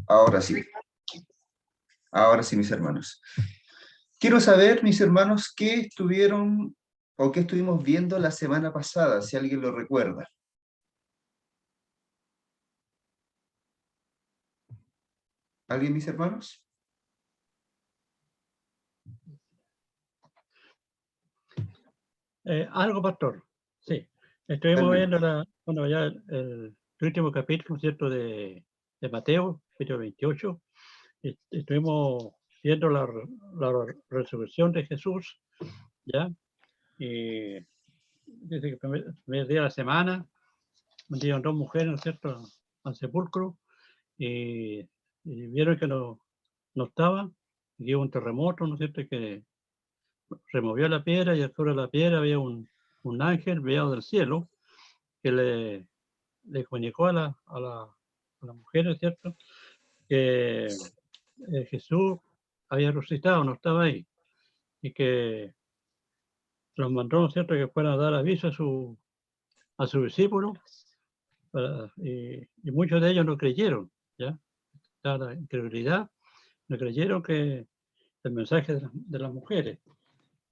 Ahora sí. Ahora sí, mis hermanos. Quiero saber, mis hermanos, qué estuvieron o qué estuvimos viendo la semana pasada, si alguien lo recuerda. ¿Alguien, mis hermanos? Algo, pastor. Sí. Estuvimos viendo ya el último capítulo, ¿cierto? De Mateo, capítulo 28. Estuvimos viendo la resurrección de Jesús, ¿ya? Y dice que el primer día de la semana vendieron dos mujeres, ¿no es cierto?, al sepulcro, y vieron que no estaba, y hubo un terremoto, ¿no es cierto?, que removió la piedra, y sobre la piedra había un ángel enviado del cielo que le comunicó a la mujer, ¿no es cierto?, que Jesús había resucitado, no estaba ahí, y que los mandó, ¿no es cierto?, que fueran a dar aviso a su discípulo, y muchos de ellos no creyeron, ¿ya? La incredulidad, no creyeron que el mensaje de las mujeres.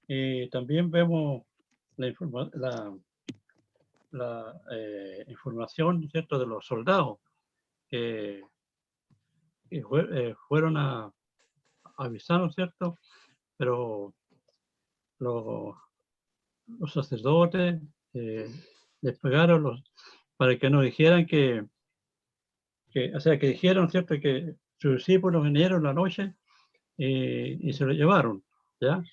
Y también vemos la información, ¿cierto?, de los soldados que fueron a avisar, ¿cierto?, pero los sacerdotes les pegaron para que no dijeran o sea, que dijeron, ¿cierto?, que sus discípulos vinieron la noche y se lo llevaron, ¿ya?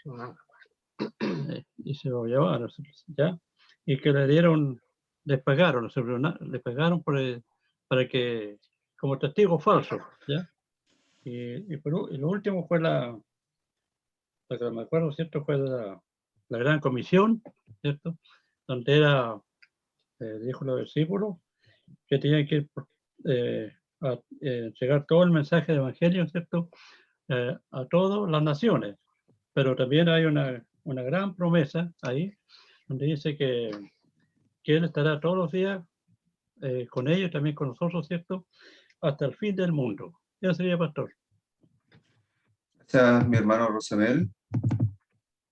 Y se lo llevaron, ¿ya? Y que les pagaron para que, como testigo falso, ¿ya? Y lo último fue lo que me acuerdo, ¿cierto?, fue la gran comisión, ¿cierto?, donde dijo los discípulos que tenían que ir a entregar todo el mensaje del Evangelio, ¿cierto?, a todas las naciones. Pero también hay una gran promesa ahí, donde dice que Él estará todos los días con ellos, también con nosotros, ¿cierto?, hasta el fin del mundo. Eso sería, pastor. Gracias, mi hermano Rosamel,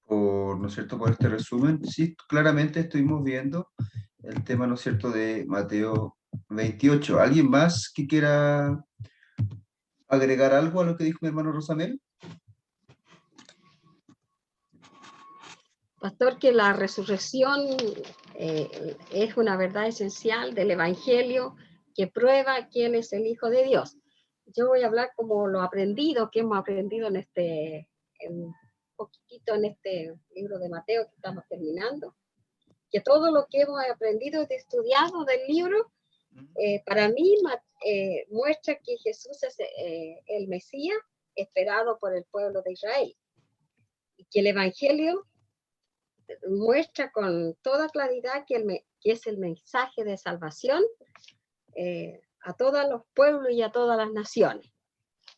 ¿no es cierto?, por este resumen. Sí, claramente estuvimos viendo el tema, ¿no es cierto?, de Mateo 28. ¿Alguien más que quiera agregar algo a lo que dijo mi hermano Rosamel? Pastor, que la resurrección es una verdad esencial del Evangelio que prueba quién es el Hijo de Dios. Yo voy a hablar como lo aprendido, que hemos aprendido un poquitito en este libro de Mateo que estamos terminando, que todo lo que hemos aprendido y estudiado del libro, para mí muestra que Jesús es el Mesías esperado por el pueblo de Israel, y que el Evangelio muestra con toda claridad que es el mensaje de salvación a todos los pueblos y a todas las naciones.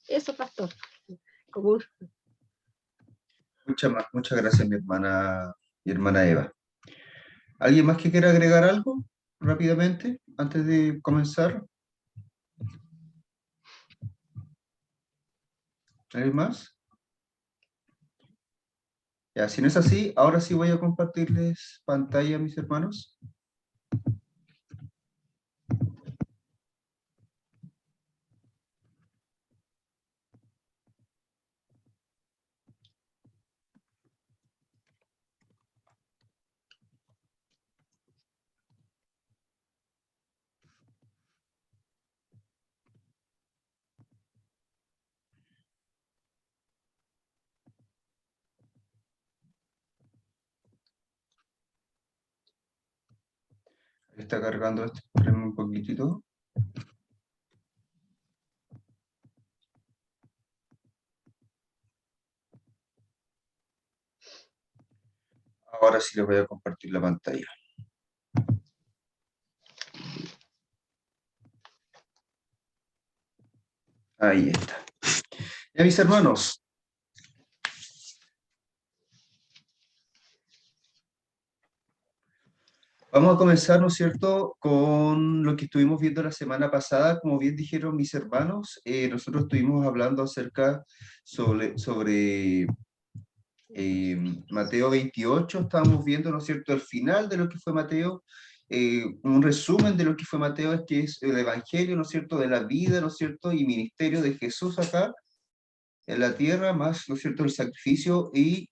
Eso, pastor. Muchas gracias, mi hermana Eva. ¿Alguien más que quiera agregar algo rápidamente antes de comenzar? ¿Alguien más? Ya, si no es así, ahora sí voy a compartirles pantalla, mis hermanos. Está cargando esto, espérenme un poquitito. Ahora sí les voy a compartir la pantalla. Ahí está. Ya, mis hermanos. Vamos a comenzar, ¿no es cierto?, con lo que estuvimos viendo la semana pasada. Como bien dijeron mis hermanos, nosotros estuvimos hablando acerca sobre Mateo 28. Estábamos viendo, ¿no es cierto?, el final de lo que fue Mateo, un resumen de lo que fue Mateo, es que es el Evangelio, ¿no es cierto?, de la vida, ¿no es cierto?, y ministerio de Jesús acá en la tierra, más, ¿no es cierto?, el sacrificio y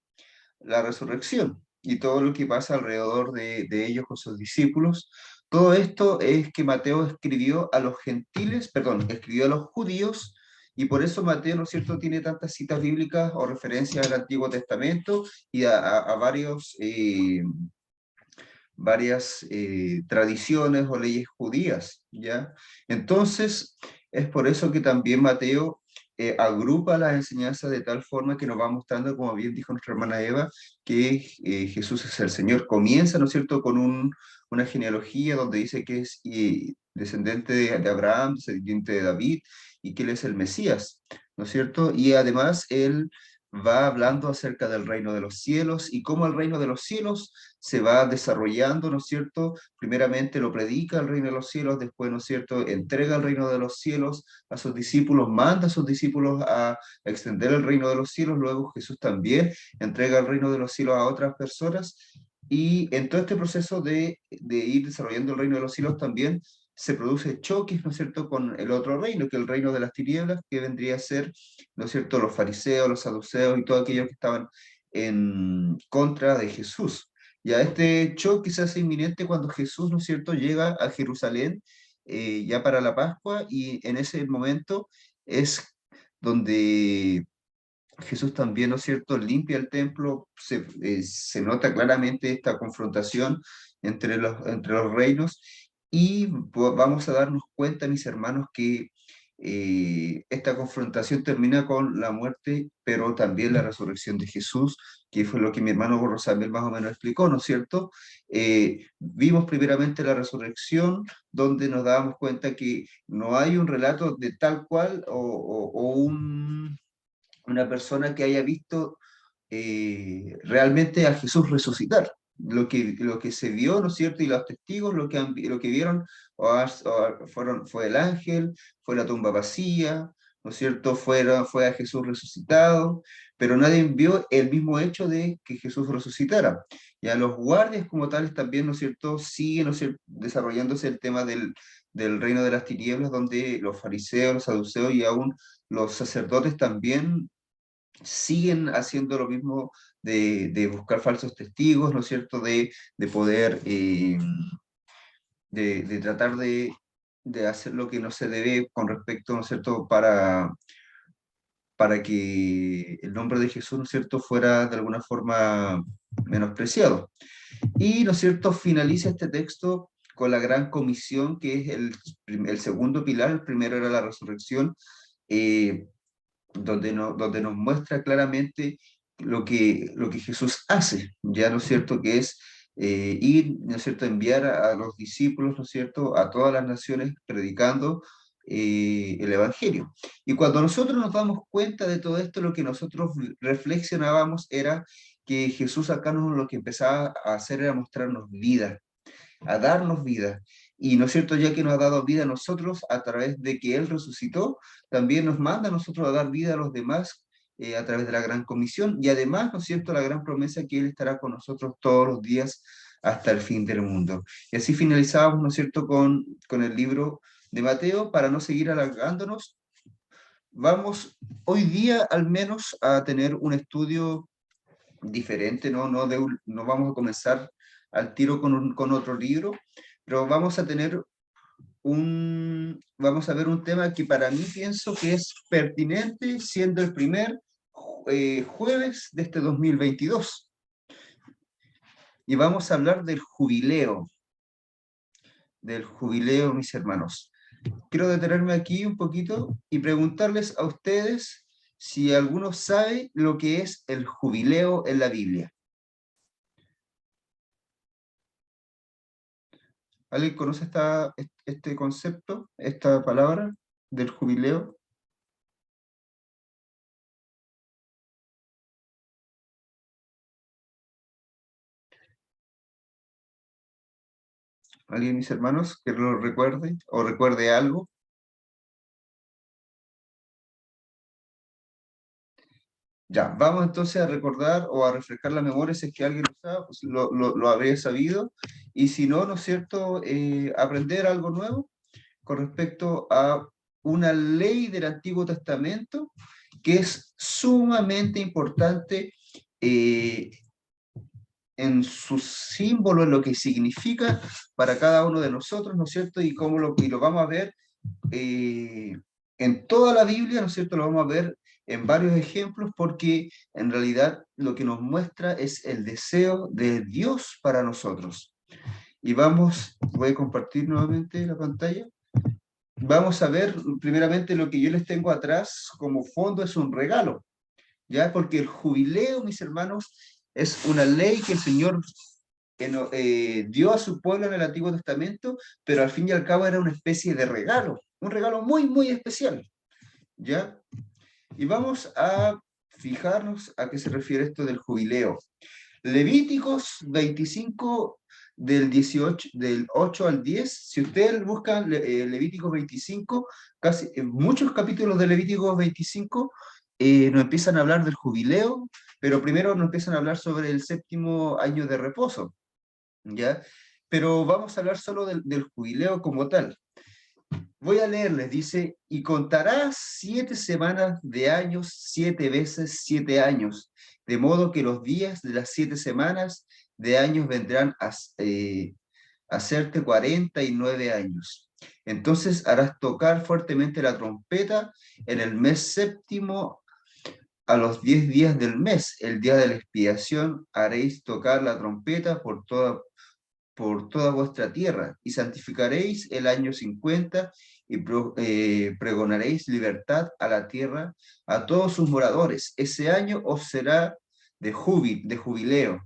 la resurrección y todo lo que pasa alrededor de ellos con sus discípulos. Todo esto es que Mateo escribió a los gentiles, perdón, escribió a los judíos, y por eso Mateo, ¿no es cierto?, tiene tantas citas bíblicas o referencias al Antiguo Testamento y a varias tradiciones o leyes judías, ¿ya? Entonces, es por eso que también Mateo agrupa las enseñanzas de tal forma que nos va mostrando, como bien dijo nuestra hermana Eva, que Jesús es el Señor. Comienza, ¿no es cierto?, con una genealogía donde dice que es descendiente de Abraham, descendiente de David, y que él es el Mesías, ¿no es cierto? Y además él va hablando acerca del reino de los cielos y cómo el reino de los cielos se va desarrollando, ¿no es cierto? Primeramente lo predica el reino de los cielos, después, ¿no es cierto?, entrega el reino de los cielos a sus discípulos, manda a sus discípulos a extender el reino de los cielos, luego Jesús también entrega el reino de los cielos a otras personas, y en todo este proceso de ir desarrollando el reino de los cielos también se produce choques, ¿no es cierto?, con el otro reino, que es el reino de las tinieblas, que vendría a ser, ¿no es cierto?, los fariseos, los saduceos y todos aquellos que estaban en contra de Jesús. Ya este choque se hace inminente cuando Jesús, ¿no es cierto?, llega a Jerusalén ya para la Pascua, y en ese momento es donde Jesús también, ¿no es cierto?, limpia el templo. Se nota claramente esta confrontación entre los reinos, y pues, vamos a darnos cuenta, mis hermanos, que esta confrontación termina con la muerte, pero también la resurrección de Jesús, que fue lo que mi hermano Rosamel más o menos explicó, ¿no es cierto? Vimos primeramente la resurrección, donde nos dábamos cuenta que no hay un relato de tal cual o una persona que haya visto realmente a Jesús resucitar. Lo que se vio, ¿no es cierto? Y los testigos lo que vieron fue el ángel, fue la tumba vacía, ¿no es cierto? Fue a Jesús resucitado, pero nadie vio el mismo hecho de que Jesús resucitara. Ya los guardias como tales también, ¿no es cierto?, siguen, ¿no es cierto?, desarrollándose el tema del reino de las tinieblas, donde los fariseos, los saduceos y aún los sacerdotes también siguen haciendo lo mismo de buscar falsos testigos, ¿no es cierto?, de poder, de tratar de hacer lo que no se debe con respecto, ¿no es cierto?, para que el nombre de Jesús, ¿no es cierto?, fuera de alguna forma menospreciado. Y, ¿no es cierto?, finaliza este texto con la gran comisión, que es el segundo pilar. El primero era la resurrección, donde nos muestra claramente lo que Jesús hace, ya, ¿no es cierto?, que es ir, ¿no es cierto?, enviar a los discípulos, ¿no es cierto?, a todas las naciones predicando el Evangelio. Y cuando nosotros nos damos cuenta de todo esto, lo que nosotros reflexionábamos era que Jesús acá lo que empezaba a hacer era mostrarnos vida, a darnos vida. Y, ¿no es cierto?, ya que nos ha dado vida a nosotros a través de que Él resucitó, también nos manda a nosotros a dar vida a los demás a través de la gran comisión, y además, ¿no es cierto?, la gran promesa que Él estará con nosotros todos los días hasta el fin del mundo. Y así finalizamos, ¿no es cierto?, con el libro de Mateo. Para no seguir alargándonos, vamos hoy día al menos a tener un estudio diferente, ¿no? No vamos a comenzar al tiro con otro libro, pero vamos a ver un tema que para mí pienso que es pertinente, siendo el primer jueves de este 2022. Y vamos a hablar del jubileo, mis hermanos. Quiero detenerme aquí un poquito y preguntarles a ustedes si alguno sabe lo que es el jubileo en la Biblia. ¿Alguien conoce este concepto, esta palabra del jubileo? ¿Alguien de mis hermanos que lo recuerde o recuerde algo? Ya, vamos entonces a recordar o a refrescar la memoria si es que alguien lo sabe, pues lo habría sabido. Y si no, ¿no es cierto? Aprender algo nuevo con respecto a una ley del Antiguo Testamento que es sumamente importante en su símbolo, en lo que significa para cada uno de nosotros, ¿no es cierto? Y cómo y lo vamos a ver en toda la Biblia, ¿no es cierto? Lo vamos a ver en varios ejemplos porque en realidad lo que nos muestra es el deseo de Dios para nosotros. Y voy a compartir nuevamente la pantalla. Vamos a ver primeramente lo que yo les tengo atrás como fondo es un regalo, ¿ya? Porque el jubileo, mis hermanos, es una ley que el Señor dio a su pueblo en el Antiguo Testamento, pero al fin y al cabo era una especie de regalo, un regalo muy, muy especial, ¿ya? Y vamos a fijarnos a qué se refiere esto del jubileo. Levíticos 25 del 8 al 10, si ustedes buscan Levíticos 25, casi en muchos capítulos de Levíticos 25 nos empiezan a hablar del jubileo, pero primero nos empiezan a hablar sobre el 7º año de reposo, ¿ya? Pero vamos a hablar solo del jubileo como tal. Voy a leerles, dice, y contarás 7 semanas de años, 7 veces 7 años, de modo que los días de las 7 semanas de años vendrán a hacerte 49 años. Entonces harás tocar fuertemente la trompeta en el mes séptimo a los 10 días del mes, el día de la expiación, haréis tocar la trompeta por toda vuestra tierra, y santificaréis el año 50, y pregonaréis libertad a la tierra, a todos sus moradores. Ese año os será de jubileo,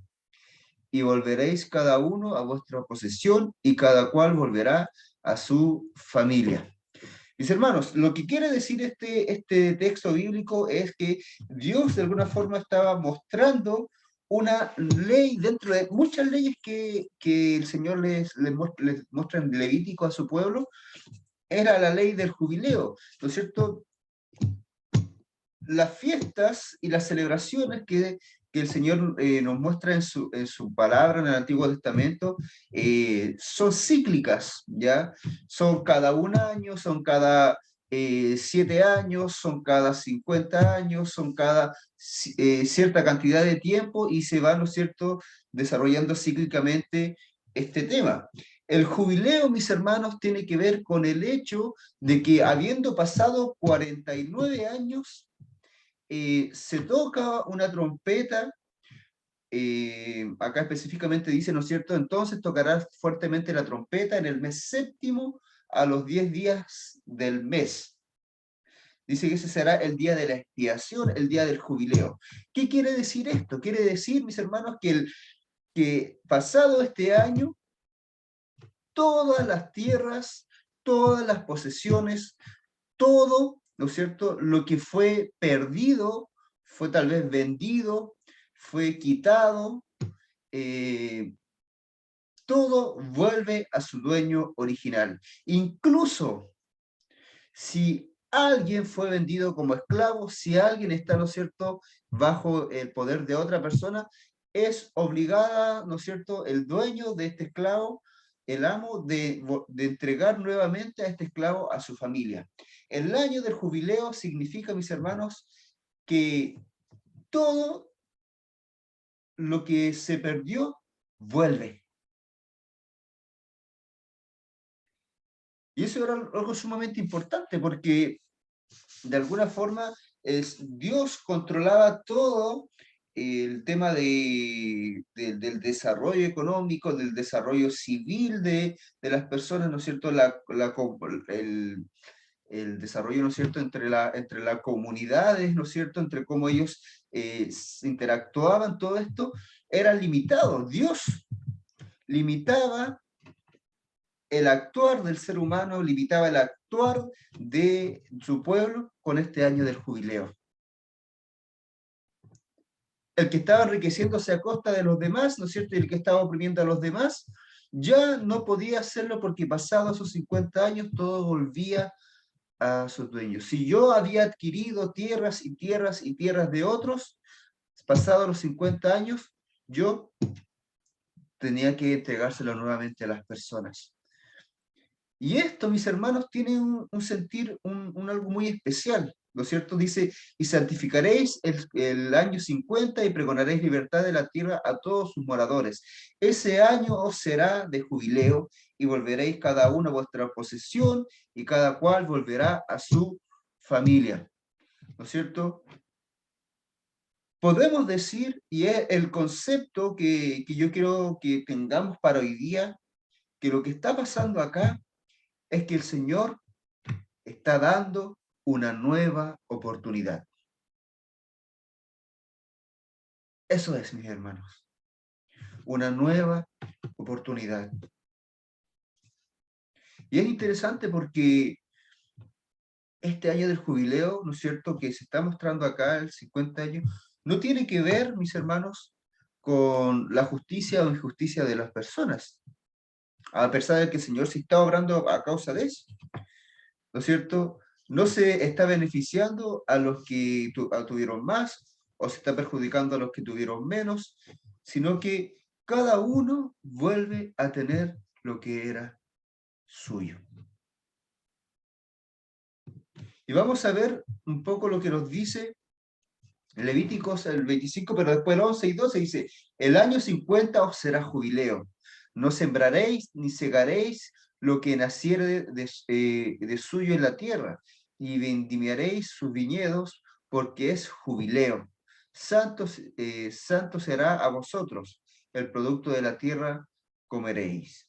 y volveréis cada uno a vuestra posesión, y cada cual volverá a su familia. Mis hermanos, lo que quiere decir este texto bíblico es que Dios de alguna forma estaba mostrando una ley dentro de muchas leyes que el Señor les muestra en Levítico a su pueblo, era la ley del jubileo, ¿no es cierto? Las fiestas y las celebraciones que el Señor nos muestra en su palabra en el Antiguo Testamento son cíclicas, ¿ya? Son cada un año, son cada 7 años, son cada 50 años, son cada cierta cantidad de tiempo y se va, ¿no es cierto?, desarrollando cíclicamente este tema. El jubileo, mis hermanos, tiene que ver con el hecho de que habiendo pasado 49 años, se toca una trompeta, acá específicamente dice, ¿no es cierto? Entonces tocarás fuertemente la trompeta en el mes séptimo a los 10 días del mes. Dice que ese será el día de la expiación, el día del jubileo. ¿Qué quiere decir esto? Quiere decir, mis hermanos, que pasado este año, todas las tierras, todas las posesiones, todo, ¿no es cierto?, lo que fue perdido, fue tal vez vendido, fue quitado, todo vuelve a su dueño original. Incluso si alguien fue vendido como esclavo, si alguien está, ¿no es cierto?, bajo el poder de otra persona, es obligada, ¿no es cierto?, el dueño de este esclavo, el amo, de entregar nuevamente a este esclavo a su familia. El año del jubileo significa, mis hermanos, que todo lo que se perdió vuelve. Y eso era algo sumamente importante porque de alguna forma Dios controlaba todo el tema del desarrollo económico, del desarrollo civil de las personas, ¿no es cierto? El desarrollo, ¿no es cierto?, entre las comunidades, ¿no es cierto?, entre cómo ellos interactuaban, todo esto era limitado. Dios limitaba el actuar del ser humano, limitaba el actuar de su pueblo con este año del jubileo. El que estaba enriqueciéndose a costa de los demás, ¿no es cierto?, y el que estaba oprimiendo a los demás, ya no podía hacerlo porque pasados esos 50 años todo volvía a sus dueños. Si yo había adquirido tierras y tierras y tierras de otros, pasados los 50 años, yo tenía que entregárselo nuevamente a las personas. Y esto, mis hermanos, tiene un sentir, un algo muy especial, ¿no es cierto? Dice, y santificaréis el año 50 y pregonaréis libertad de la tierra a todos sus moradores. Ese año os será de jubileo y volveréis cada uno a vuestra posesión y cada cual volverá a su familia, ¿no es cierto? Podemos decir, y es el concepto que yo quiero que tengamos para hoy día, que lo que está pasando acá es que el Señor está dando una nueva oportunidad. Eso es, mis hermanos. Una nueva oportunidad. Y es interesante porque este año del jubileo, ¿no es cierto?, que se está mostrando acá, el 50 años, no tiene que ver, mis hermanos, con la justicia o injusticia de las personas, a pesar de que el Señor se está obrando a causa de eso, ¿no es cierto? No se está beneficiando a los que tuvieron más o se está perjudicando a los que tuvieron menos, sino que cada uno vuelve a tener lo que era suyo. Y vamos a ver un poco lo que nos dice Levíticos el 25, pero después el 11 y 12 dice, el año 50 os será jubileo, no sembraréis ni segaréis lo que naciere de suyo en la tierra, y vendimiaréis sus viñedos, porque es jubileo. Santo será a vosotros, el producto de la tierra comeréis.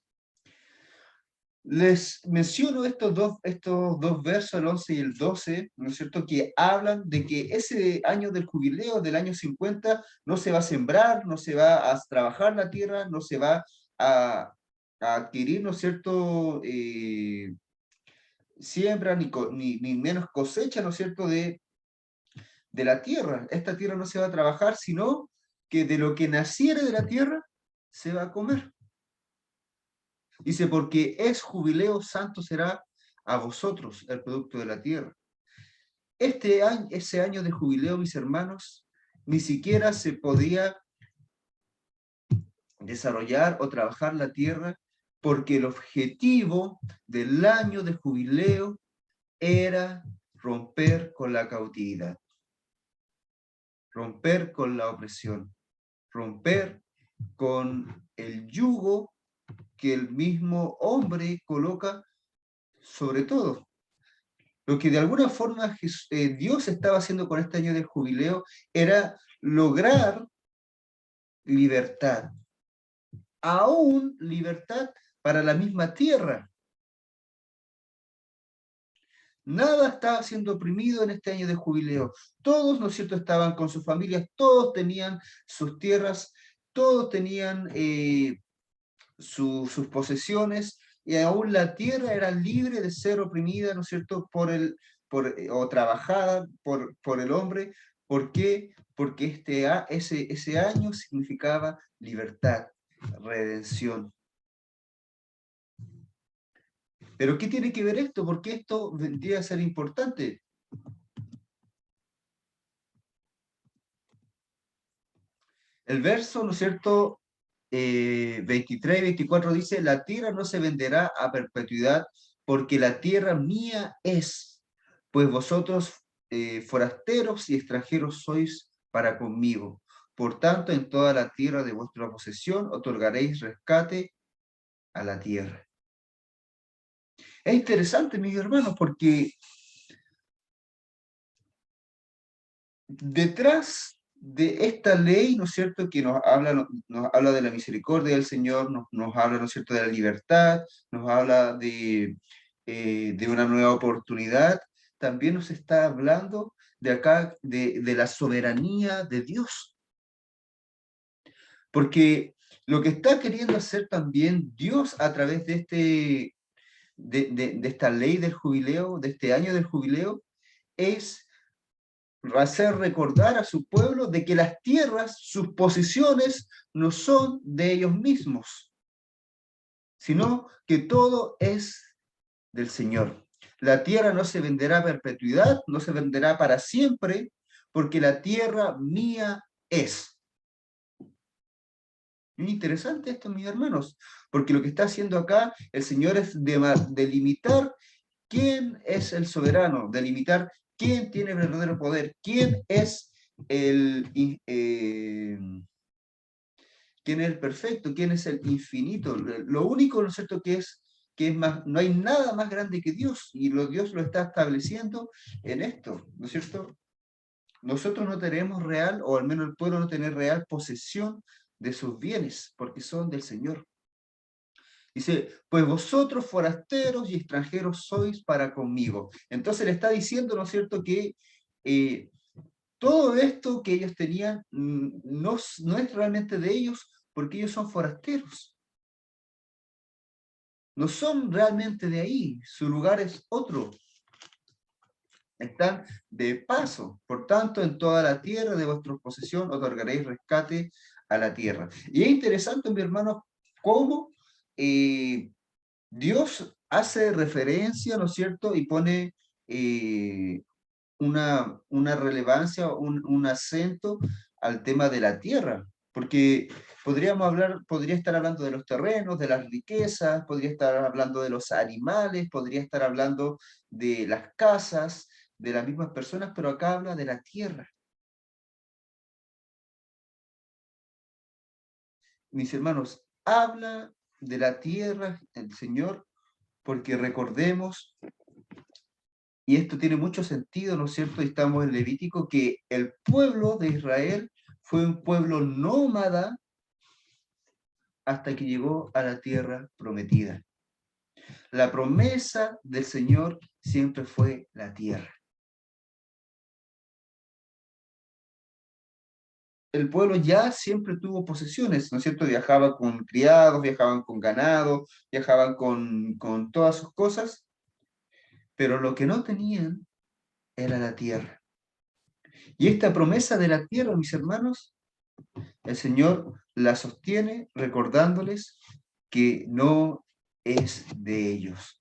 Les menciono estos dos versos, el 11 y el 12, ¿no es cierto?, que hablan de que ese año del jubileo, del año 50, no se va a sembrar, no se va a trabajar la tierra, no se va a adquirir, ¿no es cierto?, siembra ni menos cosecha, ¿no es cierto?, de la tierra. Esta tierra no se va a trabajar, sino que de lo que naciere de la tierra se va a comer. Dice, porque es jubileo, santo será a vosotros el producto de la tierra. Ese año de jubileo, mis hermanos, ni siquiera se podía desarrollar o trabajar la tierra porque el objetivo del año de jubileo era romper con la cautividad, romper con la opresión, romper con el yugo que el mismo hombre coloca sobre todo. Lo que de alguna forma Dios estaba haciendo con este año del jubileo era lograr libertad, aún libertad para la misma tierra. Nada estaba siendo oprimido en este año de jubileo. Todos, ¿no es cierto?, estaban con sus familias, todos tenían sus tierras, todos tenían sus posesiones, y aún la tierra era libre de ser oprimida, ¿no es cierto?, o trabajada por el hombre. ¿Por qué? Porque ese año significaba libertad, redención. ¿Pero qué tiene que ver esto? ¿Por qué esto vendría a ser importante? El verso, ¿no es cierto?, 23 y 24 dice, la tierra no se venderá a perpetuidad, porque la tierra mía es, pues vosotros forasteros y extranjeros sois para conmigo. Por tanto, en toda la tierra de vuestra posesión otorgaréis rescate a la tierra. Es interesante, mis hermanos, porque detrás de esta ley, ¿no es cierto?, que nos habla de la misericordia del Señor, nos habla, ¿no es cierto?, de la libertad, nos habla de una nueva oportunidad, también nos está hablando de acá, de la soberanía de Dios. Porque lo que está queriendo hacer también Dios a través de esta ley del jubileo, de este año del jubileo, es hacer recordar a su pueblo de que las tierras, sus posesiones, no son de ellos mismos. sino que todo es del Señor. La tierra no se venderá a perpetuidad, no se venderá para siempre, porque la tierra mía es. Muy interesante esto, mis hermanos, porque lo que está haciendo acá el Señor es delimitar quién es el soberano, delimitar quién tiene el verdadero poder, quién es quién es el perfecto, quién es el infinito. Lo único, ¿no es cierto?, que es más, no hay nada más grande que Dios, y Dios lo está estableciendo en esto, ¿no es cierto? Nosotros no tenemos real, o al menos el pueblo no tiene real posesión de sus bienes, porque son del Señor. Dice, pues vosotros forasteros y extranjeros sois para conmigo. Entonces le está diciendo, ¿no es cierto?, que todo esto que ellos tenían no es realmente de ellos, porque ellos son forasteros. No son realmente de ahí, su lugar es otro. Están de paso. Por tanto, en toda la tierra de vuestra posesión otorgaréis rescate a la tierra. Y es interesante, mi hermano, cómo Dios hace referencia, ¿no es cierto? Y pone una relevancia, un acento al tema de la tierra. Porque podría estar hablando de los terrenos, de las riquezas, podría estar hablando de los animales, podría estar hablando de las casas, de las mismas personas, pero acá habla de la tierra. Mis hermanos, habla de la tierra el Señor, porque recordemos, y esto tiene mucho sentido, ¿no es cierto? Y estamos en Levítico, que el pueblo de Israel fue un pueblo nómada hasta que llegó a la tierra prometida. La promesa del Señor siempre fue la tierra. El pueblo ya siempre tuvo posesiones, ¿no es cierto? Viajaban con criados, viajaban con ganado, viajaban con todas sus cosas, pero lo que no tenían era la tierra. Y esta promesa de la tierra, mis hermanos, el Señor la sostiene recordándoles que no es de ellos.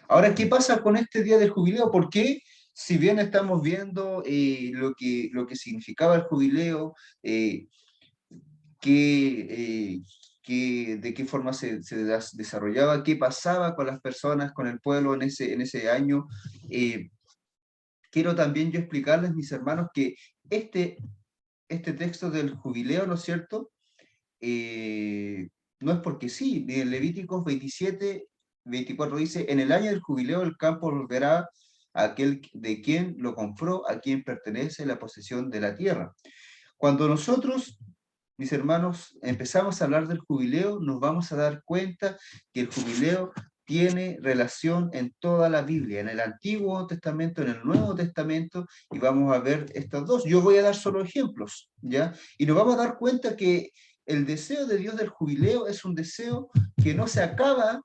Ahora, ¿qué pasa con este día del jubileo? ¿Por qué? Si bien estamos viendo lo que significaba el jubileo, de qué forma se desarrollaba, qué pasaba con las personas, con el pueblo en ese año, quiero también yo explicarles, mis hermanos, que este texto del jubileo, ¿no es cierto? No es porque sí, en Levíticos 27, 24 dice, en el año del jubileo el campo volverá a aquel de quien lo compró, a quien pertenece la posesión de la tierra. Cuando nosotros, mis hermanos, empezamos a hablar del jubileo, nos vamos a dar cuenta que el jubileo tiene relación en toda la Biblia, en el Antiguo Testamento, en el Nuevo Testamento, y vamos a ver estos dos. Yo voy a dar solo ejemplos, ¿ya? Y nos vamos a dar cuenta que el deseo de Dios del jubileo es un deseo que no se acaba,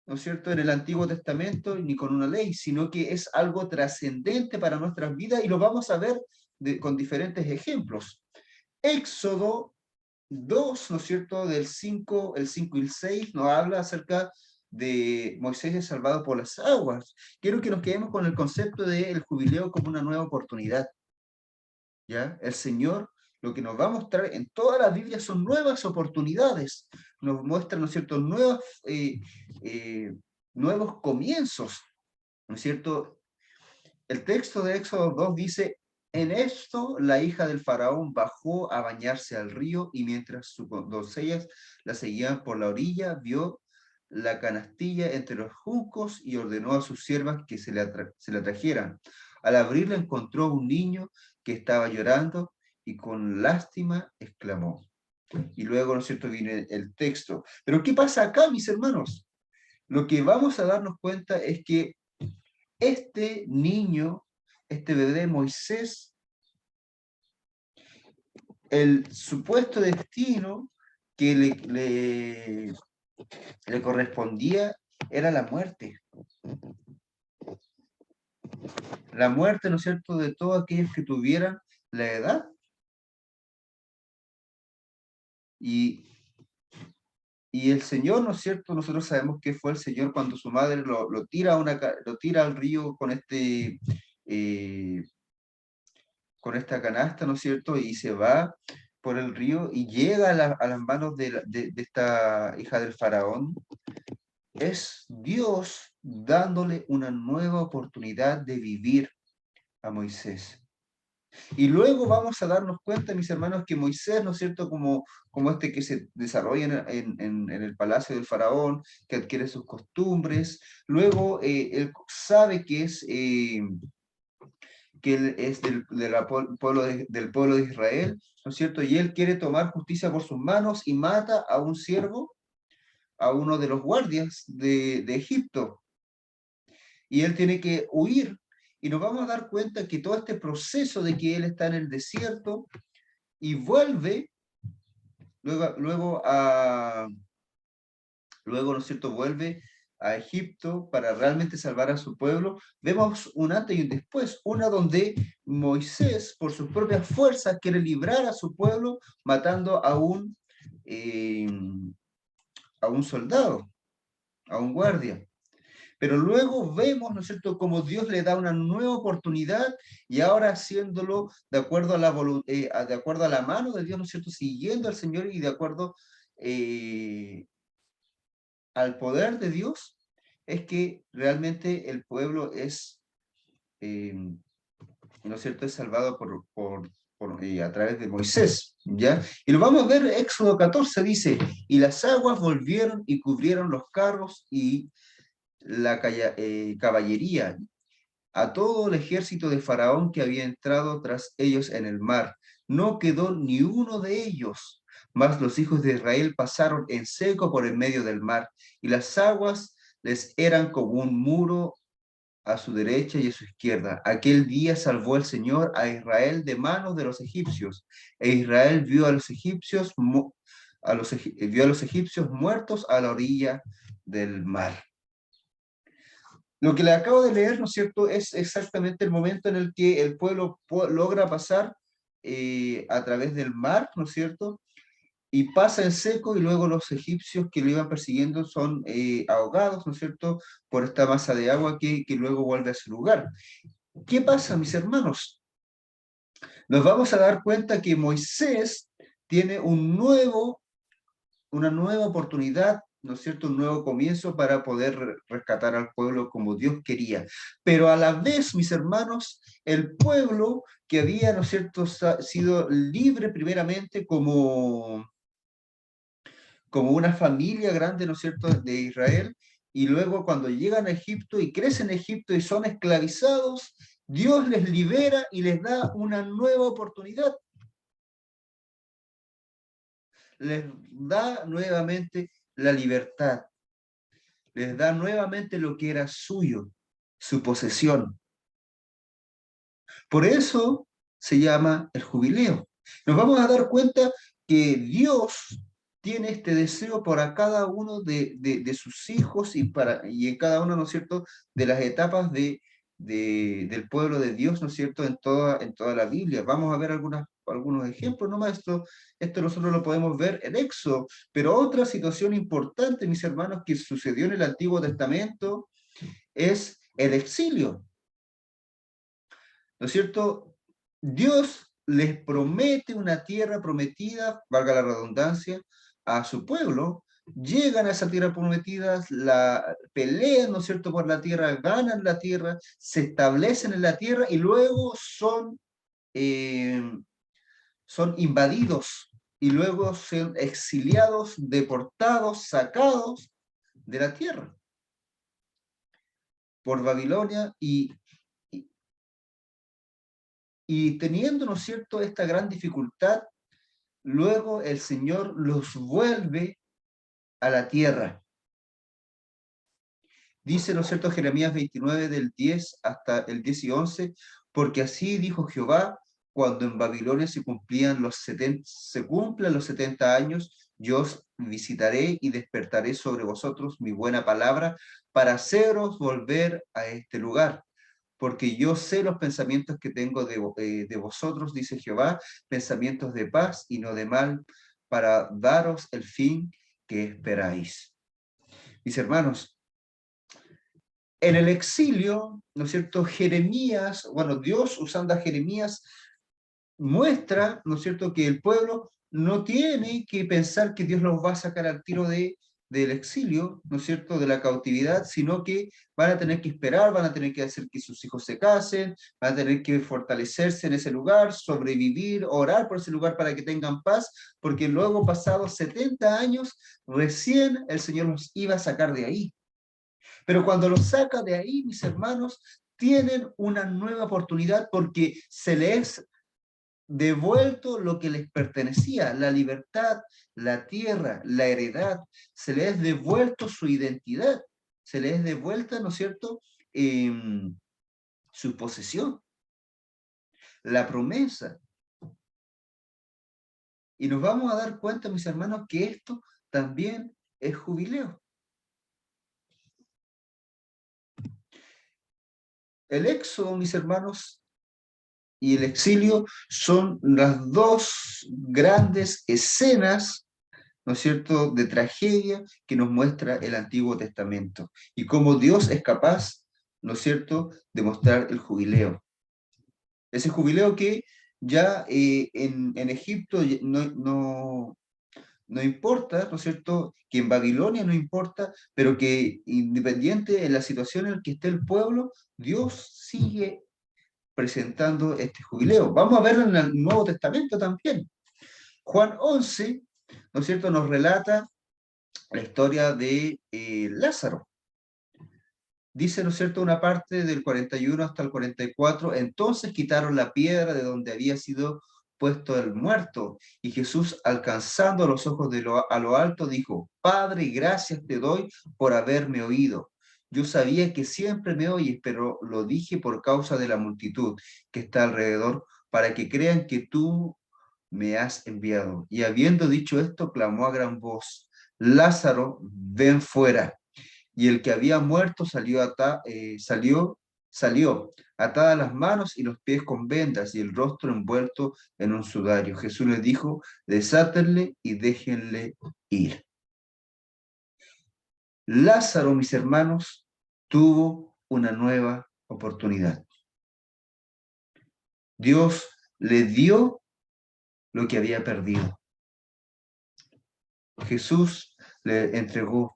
¿no es cierto?, en el Antiguo Testamento ni con una ley, sino que es algo trascendente para nuestras vidas y lo vamos a ver con diferentes ejemplos. Éxodo 2, ¿no es cierto?, del 5, el 5 y el 6, nos habla acerca de Moisés es salvado por las aguas. Quiero que nos quedemos con el concepto del jubileo como una nueva oportunidad. ¿Ya? El Señor lo que nos va a mostrar en toda la Biblia son nuevas oportunidades, nos muestra, ¿no es cierto?, nuevos comienzos, ¿no es cierto? El texto de Éxodo 2 dice, en esto la hija del faraón bajó a bañarse al río y mientras sus doncellas la seguían por la orilla, vio la canastilla entre los juncos y ordenó a sus siervas que se la trajeran. Al abrirla encontró un niño que estaba llorando y con lástima exclamó. Y luego, ¿no es cierto?, viene el texto. Pero ¿qué pasa acá, mis hermanos? Lo que vamos a darnos cuenta es que este niño, este bebé Moisés, el supuesto destino que le correspondía era la muerte. La muerte, ¿no es cierto?, de todos aquellos que tuvieran la edad Y el Señor, ¿no es cierto? Nosotros sabemos que fue el Señor cuando su madre lo tira, lo tira al río con esta canasta, ¿no es cierto? Y se va por el río y llega a las manos de esta hija del faraón. Es Dios dándole una nueva oportunidad de vivir a Moisés. Y luego vamos a darnos cuenta, mis hermanos, que Moisés, ¿no es cierto?, como este que se desarrolla en el palacio del faraón, que adquiere sus costumbres, luego él sabe que él es del pueblo de Israel, ¿no es cierto?, y él quiere tomar justicia por sus manos y mata a un siervo, a uno de los guardias de Egipto, y él tiene que huir. Y nos vamos a dar cuenta que todo este proceso de que él está en el desierto y vuelve, luego, ¿no es cierto?, vuelve a Egipto para realmente salvar a su pueblo, vemos un antes y un después, una donde Moisés, por sus propias fuerzas, quiere librar a su pueblo matando a un soldado, a un guardia. Pero luego vemos, ¿no es cierto?, cómo Dios le da una nueva oportunidad y ahora haciéndolo de acuerdo de acuerdo a la mano de Dios, ¿no es cierto?, siguiendo al Señor y de acuerdo al poder de Dios, es que realmente el pueblo es, ¿no es cierto?, es salvado a través de Moisés, ¿ya? Y lo vamos a ver, Éxodo 14 dice, y las aguas volvieron y cubrieron los carros y la caballería, a todo el ejército de Faraón que había entrado tras ellos en el mar. No quedó ni uno de ellos, mas los hijos de Israel pasaron en seco por el medio del mar, y las aguas les eran como un muro a su derecha y a su izquierda. Aquel día salvó el Señor a Israel de manos de los egipcios, e Israel vio a los egipcios, vio a los egipcios muertos a la orilla del mar. Lo que le acabo de leer, ¿no es cierto?, es exactamente el momento en el que el pueblo logra pasar a través del mar, ¿no es cierto?, y pasa en seco, y luego los egipcios que lo iban persiguiendo son ahogados, ¿no es cierto?, por esta masa de agua que luego vuelve a su lugar. ¿Qué pasa, mis hermanos? Nos vamos a dar cuenta que Moisés tiene una nueva oportunidad, ¿no es cierto?, un nuevo comienzo para poder rescatar al pueblo como Dios quería. Pero a la vez, mis hermanos, el pueblo que había, ¿no es cierto?, sido libre primeramente como una familia grande, ¿no es cierto?, de Israel, y luego cuando llegan a Egipto y crecen en Egipto y son esclavizados, Dios les libera y les da una nueva oportunidad. Les da nuevamente la libertad, les da nuevamente lo que era suyo, su posesión. Por eso se llama el jubileo. Nos vamos a dar cuenta que Dios tiene este deseo para cada uno de sus hijos y en cada uno, ¿no es cierto?, de las etapas del pueblo de Dios, ¿no es cierto?, en toda la Biblia. Vamos a ver algunos ejemplos nomás. Esto nosotros lo podemos ver en Éxodo, pero otra situación importante, mis hermanos, que sucedió en el Antiguo Testamento es el exilio, ¿no es cierto? Dios les promete una tierra prometida, valga la redundancia, a su pueblo. Llegan a esa tierra prometida, la pelean, ¿no es cierto?, por la tierra, ganan la tierra, se establecen en la tierra y luego son invadidos y luego son exiliados, deportados, sacados de la tierra por Babilonia y teniendo, ¿no es cierto?, esta gran dificultad, luego el Señor los vuelve a la tierra. Dice, ¿no es cierto?, Jeremías 29, del 10 hasta el 10 y 11, porque así dijo Jehová, cuando en Babilonia se cumplan los 70 años, yo os visitaré y despertaré sobre vosotros mi buena palabra para haceros volver a este lugar. Porque yo sé los pensamientos que tengo de vosotros, dice Jehová, pensamientos de paz y no de mal, para daros el fin que esperáis. Mis hermanos, en el exilio, ¿no es cierto? Jeremías, bueno, Dios usando a Jeremías muestra, ¿no es cierto?, que el pueblo no tiene que pensar que Dios los va a sacar al tiro del exilio, ¿no es cierto?, de la cautividad, sino que van a tener que esperar, van a tener que hacer que sus hijos se casen, van a tener que fortalecerse en ese lugar, sobrevivir, orar por ese lugar para que tengan paz, porque luego, pasados 70 años, recién el Señor los iba a sacar de ahí. Pero cuando los saca de ahí, mis hermanos, tienen una nueva oportunidad porque se les devuelto lo que les pertenecía, la libertad, la tierra, la heredad, se les es devuelto su identidad, se les es devuelta, ¿no es cierto?, su posesión, la promesa. Y nos vamos a dar cuenta, mis hermanos, que esto también es jubileo. El éxodo, mis hermanos, y el exilio son las dos grandes escenas, ¿no es cierto?, de tragedia que nos muestra el Antiguo Testamento. Y cómo Dios es capaz, ¿no es cierto?, de mostrar el jubileo. Ese jubileo que ya en Egipto no importa, ¿no es cierto?, que en Babilonia no importa, pero que independiente de la situación en la que esté el pueblo, Dios sigue presentando este jubileo. Vamos a verlo en el Nuevo Testamento también. Juan 11, ¿no es cierto?, nos relata la historia de Lázaro. Dice, ¿no es cierto?, una parte del 41 hasta el 44, entonces quitaron la piedra de donde había sido puesto el muerto, y Jesús, alcanzando los ojos a lo alto, dijo, Padre, gracias te doy por haberme oído. Yo sabía que siempre me oyes, pero lo dije por causa de la multitud que está alrededor, para que crean que tú me has enviado. Y habiendo dicho esto, clamó a gran voz, Lázaro, ven fuera. Y el que había muerto salió atadas las manos y los pies con vendas y el rostro envuelto en un sudario. Jesús les dijo, desátenle y déjenle ir. Lázaro, mis hermanos, tuvo una nueva oportunidad. Dios le dio lo que había perdido. Jesús le entregó.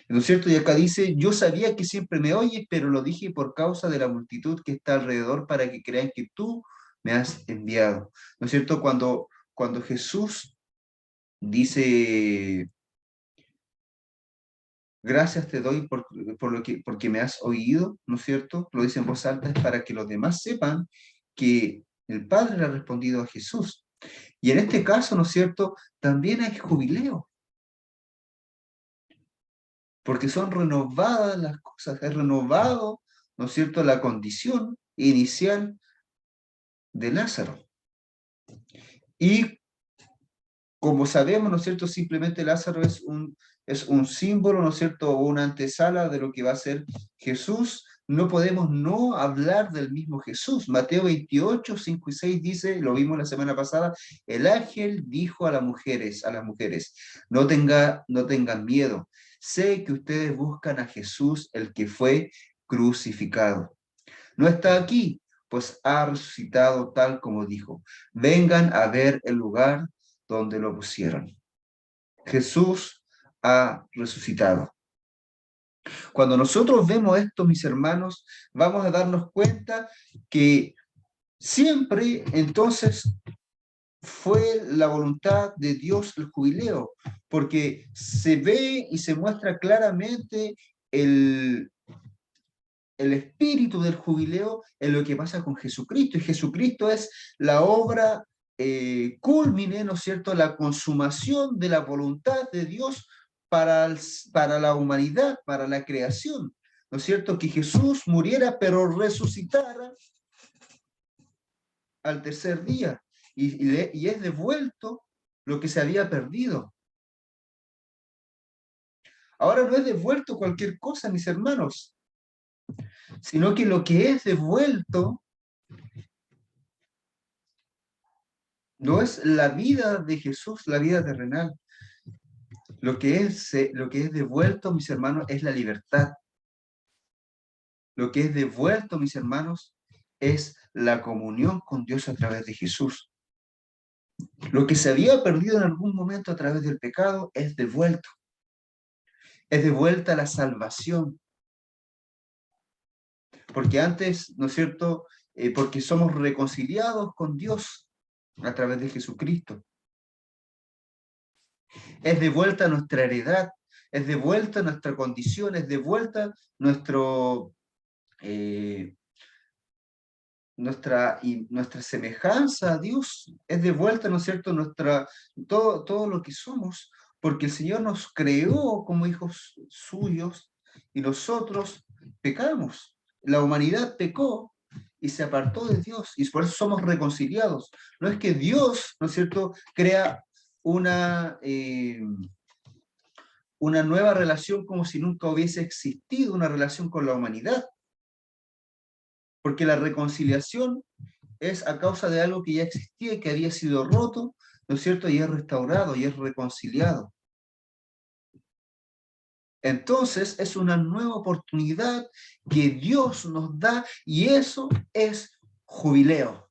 ¿No es cierto? Y acá dice, yo sabía que siempre me oyes, pero lo dije por causa de la multitud que está alrededor para que crean que tú me has enviado. ¿No es cierto? Cuando Jesús dice, gracias te doy porque me has oído, ¿no es cierto? Lo dice en voz alta, es para que los demás sepan que el Padre le ha respondido a Jesús. Y en este caso, ¿no es cierto? También hay jubileo. Porque son renovadas las cosas, es renovado, ¿no es cierto?, la condición inicial de Lázaro. Y como sabemos, ¿no es cierto?, simplemente Lázaro es un símbolo, ¿no es cierto?, o una antesala de lo que va a ser Jesús. No podemos no hablar del mismo Jesús. Mateo 28, 5 y 6 dice, lo vimos la semana pasada, el ángel dijo a las mujeres, no tengan miedo. Sé que ustedes buscan a Jesús, el que fue crucificado. No está aquí, pues ha resucitado tal como dijo. Vengan a ver el lugar donde lo pusieron. Jesús ha resucitado. Cuando nosotros vemos esto, mis hermanos, vamos a darnos cuenta que siempre entonces fue la voluntad de Dios el jubileo, porque se ve y se muestra claramente el espíritu del jubileo en lo que pasa con Jesucristo, y Jesucristo es la obra culmine, ¿no es cierto?, la consumación de la voluntad de Dios para la humanidad, para la creación, ¿no es cierto?, que Jesús muriera pero resucitara al tercer día, y es devuelto lo que se había perdido. Ahora no es devuelto cualquier cosa, mis hermanos, sino que lo que es devuelto No es la vida de Jesús, la vida terrenal. Lo que es devuelto, mis hermanos, es la libertad. Lo que es devuelto, mis hermanos, es la comunión con Dios a través de Jesús. Lo que se había perdido en algún momento a través del pecado es devuelto. Es devuelta la salvación. Porque antes, ¿no es cierto? Porque somos reconciliados con Dios a través de Jesucristo. Es devuelta nuestra heredad, es devuelta nuestra condición, es devuelta nuestra semejanza a Dios, es devuelta, ¿no es cierto?, todo lo que somos, porque el Señor nos creó como hijos suyos y nosotros pecamos. La humanidad pecó y se apartó de Dios y por eso somos reconciliados. No es que Dios, ¿no es cierto?, crea una nueva relación como si nunca hubiese existido una relación con la humanidad. Porque la reconciliación es a causa de algo que ya existía y que había sido roto, ¿no es cierto? Y es restaurado y es reconciliado. Entonces es una nueva oportunidad que Dios nos da y eso es jubileo.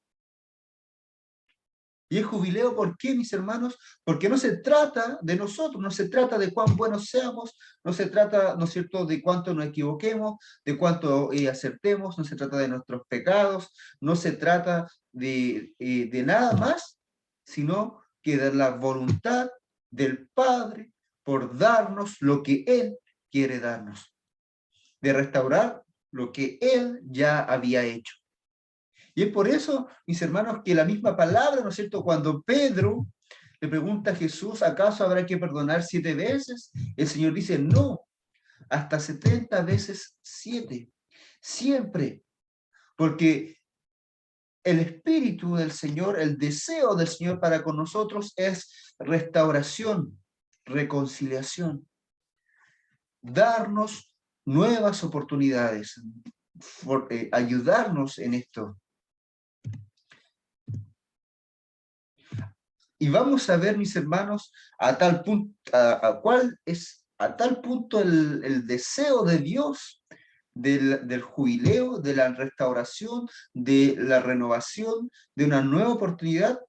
Y es jubileo, ¿por qué, mis hermanos? Porque no se trata de nosotros, no se trata de cuán buenos seamos, no se trata, ¿no es cierto?, de cuánto nos equivoquemos, de cuánto acertemos, no se trata de nuestros pecados, no se trata de nada más, sino que de la voluntad del Padre por darnos lo que Él quiere darnos, de restaurar lo que Él ya había hecho. Y es por eso, mis hermanos, que la misma palabra, ¿no es cierto?, cuando Pedro le pregunta a Jesús, ¿acaso habrá que perdonar 7 veces? El Señor dice, no, hasta 70 veces 7. Siempre. Porque el espíritu del Señor, el deseo del Señor para con nosotros es restauración, reconciliación. Darnos nuevas oportunidades, ayudarnos en esto. Y vamos a ver, mis hermanos, a tal punto, cuál es a tal punto el deseo de Dios del jubileo, de la restauración, de la renovación, de una nueva oportunidad,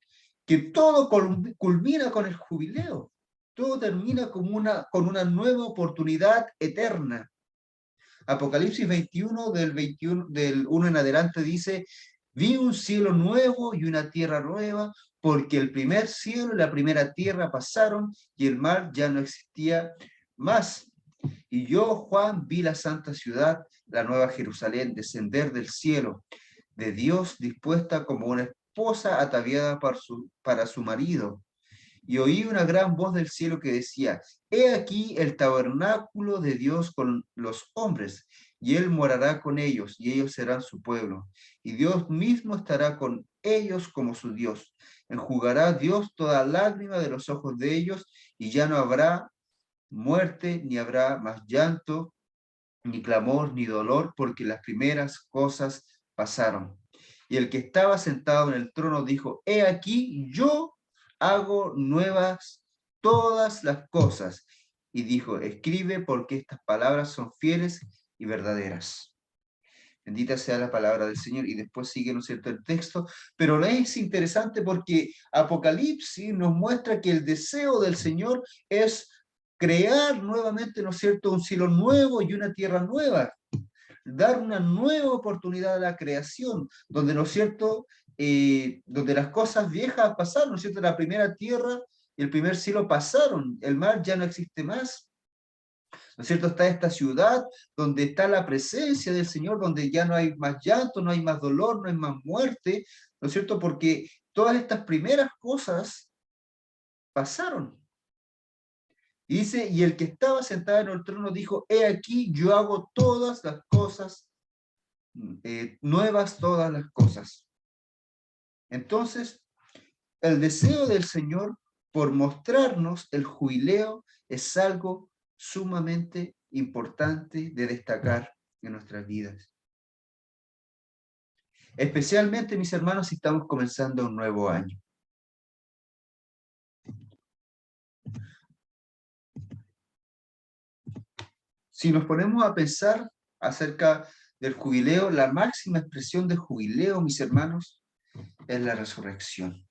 que todo culmina con el jubileo. Todo termina con una nueva oportunidad eterna. Apocalipsis 21, del 1 en adelante, dice: vi un cielo nuevo y una tierra nueva, porque el primer cielo y la primera tierra pasaron y el mar ya no existía más. Y yo, Juan, vi la santa ciudad, la nueva Jerusalén, descender del cielo, de Dios, dispuesta como una esposa ataviada para su marido. Y oí una gran voz del cielo que decía: he aquí el tabernáculo de Dios con los hombres, y él morará con ellos, y ellos serán su pueblo. Y Dios mismo estará con ellos como su Dios. Enjugará Dios toda lágrima de los ojos de ellos, y ya no habrá muerte, ni habrá más llanto, ni clamor, ni dolor, porque las primeras cosas pasaron. Y el que estaba sentado en el trono dijo: he aquí, yo hago nuevas todas las cosas. Y dijo: escribe, porque estas palabras son fieles y verdaderas. Bendita sea la palabra del Señor. Y después sigue, ¿no es cierto?, el texto. Pero es interesante porque Apocalipsis nos muestra que el deseo del Señor es crear nuevamente, ¿no es cierto?, un cielo nuevo y una tierra nueva. Dar una nueva oportunidad a la creación, donde, ¿no es cierto?, donde las cosas viejas pasaron, ¿no es cierto?, la primera tierra y el primer cielo pasaron, el mar ya no existe más. ¿No es cierto? Está esta ciudad donde está la presencia del Señor, donde ya no hay más llanto, no hay más dolor, no hay más muerte, ¿no es cierto? Porque todas estas primeras cosas pasaron. Y dice: y el que estaba sentado en el trono dijo: he aquí, yo hago todas las cosas, nuevas todas las cosas. Entonces, el deseo del Señor por mostrarnos el jubileo es algo sumamente importante de destacar en nuestras vidas. Especialmente, mis hermanos, si estamos comenzando un nuevo año. Si nos ponemos a pensar acerca del jubileo, la máxima expresión del jubileo, mis hermanos, es la resurrección.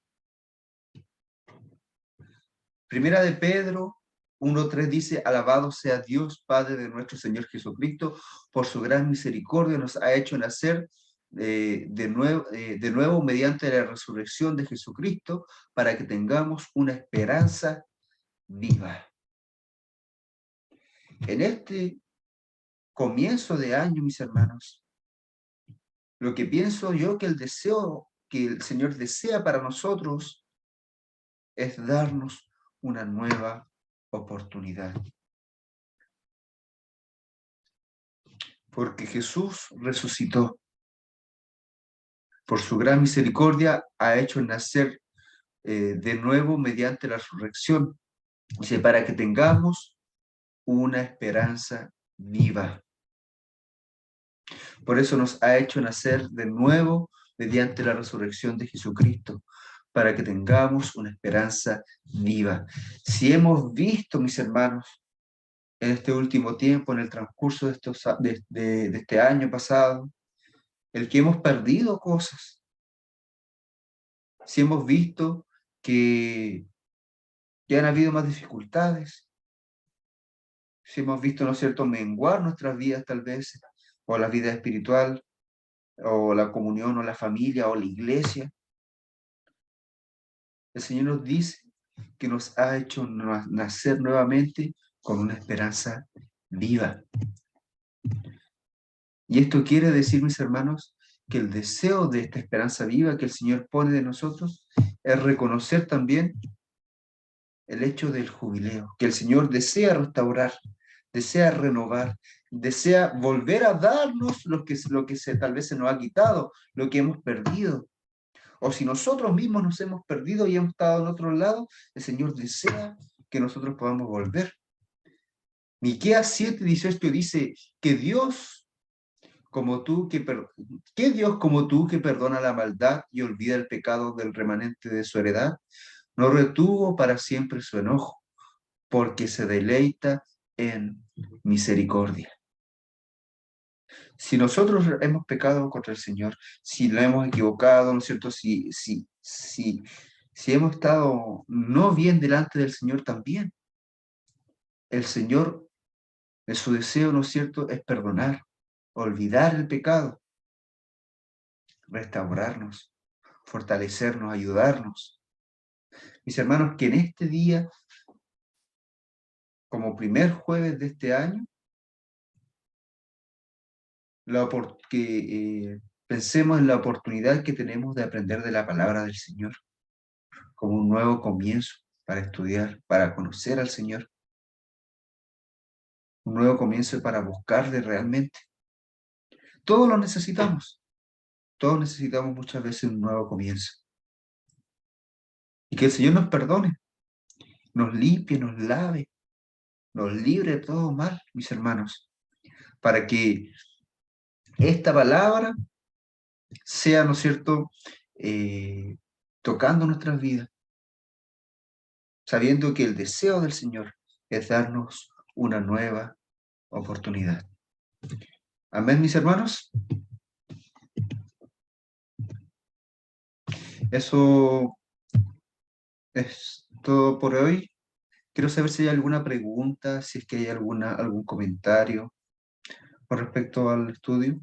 Primera de Pedro 1:3 dice: alabado sea Dios, Padre de nuestro Señor Jesucristo, por su gran misericordia nos ha hecho nacer de nuevo mediante la resurrección de Jesucristo, para que tengamos una esperanza viva. En este comienzo de año, mis hermanos, lo que pienso yo que el deseo que el Señor desea para nosotros es darnos una nueva oportunidad. Porque Jesús resucitó. Por su gran misericordia ha hecho nacer de nuevo mediante la resurrección. Dice, para que tengamos una esperanza viva. Por eso nos ha hecho nacer de nuevo mediante la resurrección de Jesucristo, para que tengamos una esperanza viva. Si hemos visto, mis hermanos, en este último tiempo, en el transcurso de este año pasado, el que hemos perdido cosas, si hemos visto que han habido más dificultades, si hemos visto, ¿no es cierto?, menguar nuestras vidas tal vez, o la vida espiritual, o la comunión, o la familia, o la iglesia, el Señor nos dice que nos ha hecho nacer nuevamente con una esperanza viva. Y esto quiere decir, mis hermanos, que el deseo de esta esperanza viva que el Señor pone de nosotros es reconocer también el hecho del jubileo, que el Señor desea restaurar, desea renovar, desea volver a darnos lo que tal vez se nos ha quitado, lo que hemos perdido. O si nosotros mismos nos hemos perdido y hemos estado en otro lado, el Señor desea que nosotros podamos volver. Miqueas 7:18 dice que Dios como tú que Dios como tú que perdona la maldad y olvida el pecado del remanente de su heredad, no retuvo para siempre su enojo, porque se deleita en misericordia. Si nosotros hemos pecado contra el Señor, si lo hemos equivocado, ¿no es cierto? Si hemos estado no bien delante del Señor también, el Señor, en su deseo, ¿no es cierto?, es perdonar, olvidar el pecado, restaurarnos, fortalecernos, ayudarnos. Mis hermanos, que en este día, como primer jueves de este año, pensemos en la oportunidad que tenemos de aprender de la palabra del Señor, como un nuevo comienzo para estudiar, para conocer al Señor, un nuevo comienzo para buscarle realmente. Todos lo necesitamos, todos necesitamos muchas veces un nuevo comienzo. Y que el Señor nos perdone, nos limpie, nos lave, nos libre de todo mal, mis hermanos, para que esta palabra sea, ¿no es cierto?, tocando nuestras vidas, sabiendo que el deseo del Señor es darnos una nueva oportunidad. Amén, mis hermanos. Eso es todo por hoy. Quiero saber si hay alguna pregunta, si es que hay algún comentario con respecto al estudio.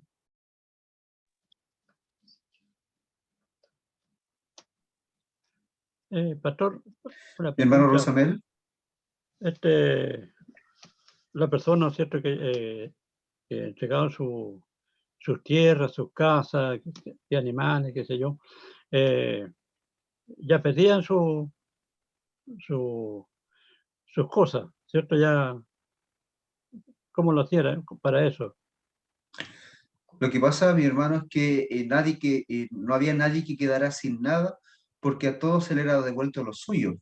Pastor, una Mi hermano pregunta. Rosamel. La persona, ¿cierto?, que entregaron sus tierras, sus casas, y animales, qué sé yo, ya pedían sus cosas, ¿cierto? Ya, ¿cómo lo hacían para eso? Lo que pasa, mi hermano, es que no había nadie que quedara sin nada, porque a todos se le era devuelto lo suyo.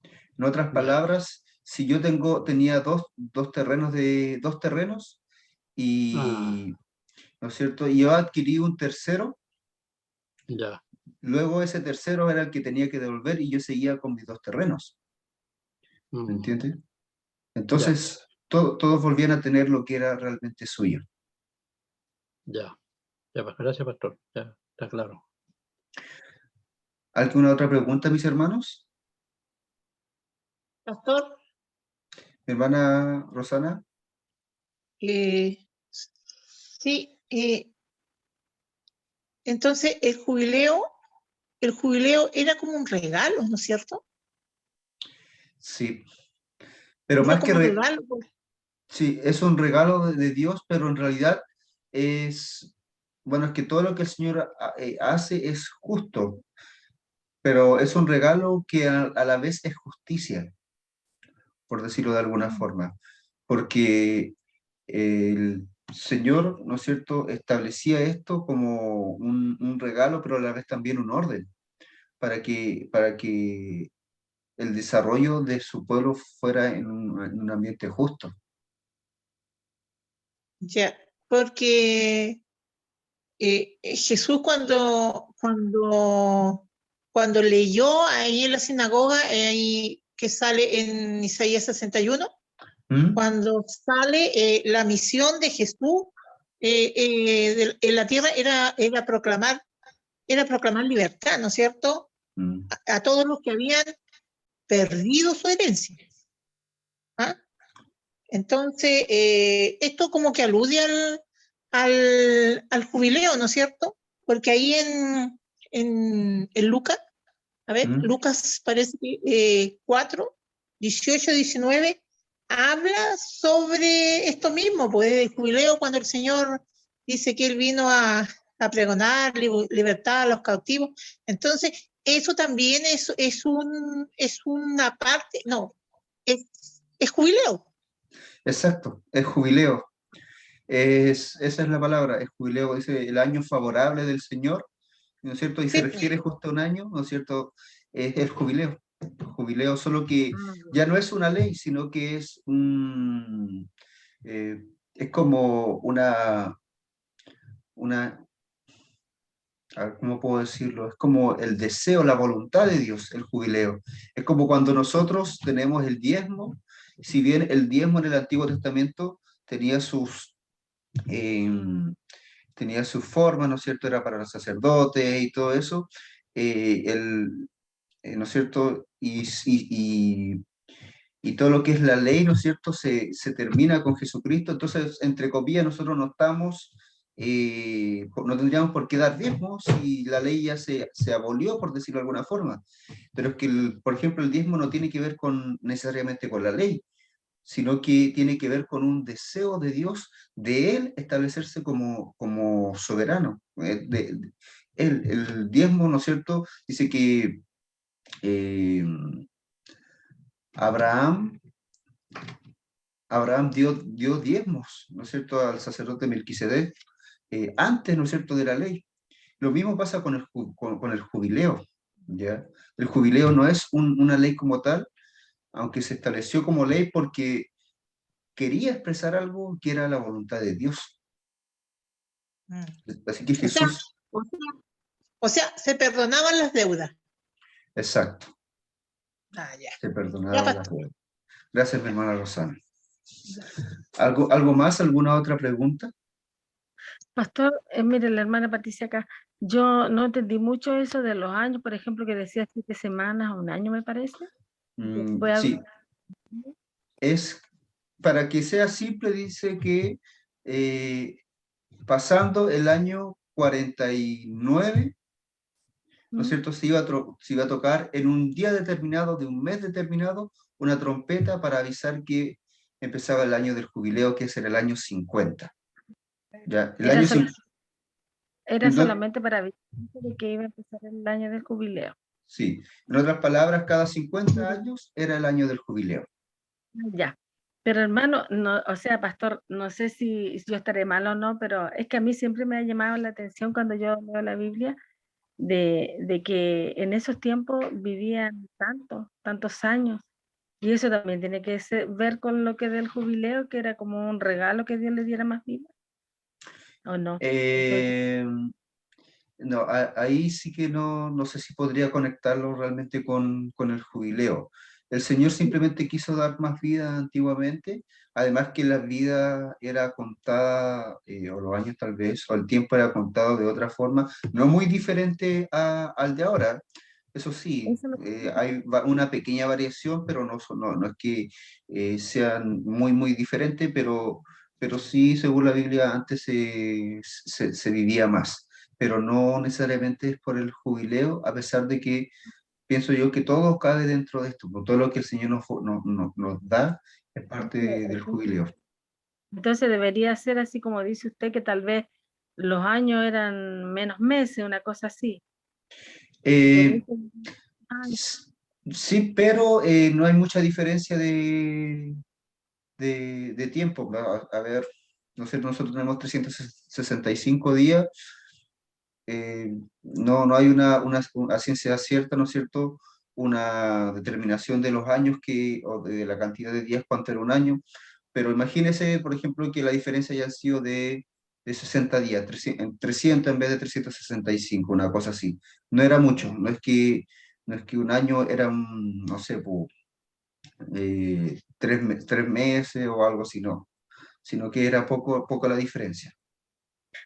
En otras palabras, si yo tenía dos terrenos y, ¿no es cierto?, y yo adquirí un tercero, Ya. luego ese tercero era el que tenía que devolver y yo seguía con mis dos terrenos. ¿Me entiendes? Entonces, todos volvían a tener lo que era realmente suyo. Ya, ya, pues, gracias, pastor. Ya, está claro. ¿Alguna otra pregunta, mis hermanos? Pastor, Mi hermana Rosana. sí, entonces el jubileo era como un regalo, ¿no es cierto? Sí, pero Era más que como un regalo. sí, es un regalo de Dios, pero en realidad es, bueno, es que todo lo que el Señor hace es justo, pero es un regalo que a la vez es justicia, por decirlo de alguna forma, porque el Señor, ¿no es cierto?, establecía esto como un regalo, pero a la vez también un orden, para que el desarrollo de su pueblo fuera en un ambiente justo. Ya, porque Jesús cuando leyó ahí en la sinagoga, ahí que sale en Isaías 61, ¿Mm? cuando sale la misión de Jesús en la tierra era proclamar libertad, ¿no es cierto? Mm. A todos los que habían perdido su herencia. ¿Ah? Entonces, esto como que alude al jubileo, ¿no es cierto? Porque ahí en Lucas, a ver, ¿Mm? Lucas parece que 4, 18, 19, habla sobre esto mismo, pues el jubileo cuando el Señor dice que Él vino a pregonar libertad a los cautivos. Entonces, eso también es una parte, no, es jubileo. Exacto, es jubileo. Esa es la palabra, es jubileo, dice el año favorable del Señor, ¿no es cierto? Y se Sí, refiere justo a un año, ¿no es cierto? Es el jubileo. Jubileo, solo que ya no es una ley, sino que es como una, a ver, ¿cómo puedo decirlo? Es como el deseo, la voluntad de Dios, el jubileo. Es como cuando nosotros tenemos el diezmo, si bien el diezmo en el Antiguo Testamento tenía eh, tenía su forma, ¿no es cierto? Era para los sacerdotes y todo eso, ¿no es cierto? Y todo lo que es la ley, ¿no es cierto? Se termina con Jesucristo, entonces, entre comillas, nosotros no estamos, no tendríamos por qué dar diezmos si la ley ya se abolió, por decirlo de alguna forma. Pero es que, por ejemplo, el diezmo no tiene que ver necesariamente con la ley, sino que tiene que ver con un deseo de Dios, de Él establecerse como soberano. El diezmo, ¿no es cierto? Dice que eh, Abraham, Abraham dio diezmos, ¿no es cierto?, al sacerdote Melquisedec, antes, ¿no es cierto?, de la ley. Lo mismo pasa con el jubileo, ¿ya? El jubileo no es una ley como tal, aunque se estableció como ley porque quería expresar algo que era la voluntad de Dios. Así que O sea, Jesús, se perdonaban las deudas. exacto, Ya. se Ya, perdonaba las pastor. deudas. Gracias, mi hermana Rosana. ¿Algo más? ¿Alguna otra pregunta? Pastor, mire, la hermana Patricia acá, yo no entendí mucho eso de los años, por ejemplo, que decía 7 semanas o un año, me parece. Voy a... Sí, es para que sea simple, dice que pasando el año 49, ¿no es cierto? Se iba a tocar en un día determinado, de un mes determinado, una trompeta para avisar que empezaba el año del jubileo, que es en el año 50. ¿Ya? El Era, año solo- 50, era solamente para avisar de que iba a empezar el año del jubileo. sí. En otras palabras, cada 50 años era el año del jubileo. Ya. Pero hermano, no, o sea, pastor, no sé si yo estaré mal o no, pero es que a mí siempre me ha llamado la atención cuando yo leo la Biblia de que en esos tiempos vivían tantos años. Y eso también tiene que ver con lo que del jubileo, que era como un regalo que Dios le diera más vida, ¿o no? Eh, no, ahí sí que no sé si podría conectarlo realmente con el jubileo. El Señor simplemente quiso dar más vida antiguamente, además que la vida era contada, o los años tal vez, o el tiempo era contado de otra forma, no muy diferente al de ahora. Eso sí, Eso lo- hay una pequeña variación, pero no es que sean muy diferentes, pero sí, según la Biblia, antes se vivía más, pero no necesariamente es por el jubileo, a pesar de que pienso yo que todo cabe dentro de esto, pues, todo lo que el Señor nos da es parte del jubileo. Entonces debería ser así como dice usted, que tal vez los años eran menos meses, una cosa así. Y por Eh, eso, ay, sí, pero no hay mucha diferencia de tiempo. A ver, no sé, nosotros tenemos 365 días, no hay una ciencia cierta, ¿no es cierto? Una determinación de los años o de la cantidad de días, cuánto era un año, pero imagínese, por ejemplo, que la diferencia haya sido de 60 días, 300 en vez de 365, una cosa así. No era mucho, no es que un año era, no sé, 3 meses o algo así, no, sino que era poco la diferencia.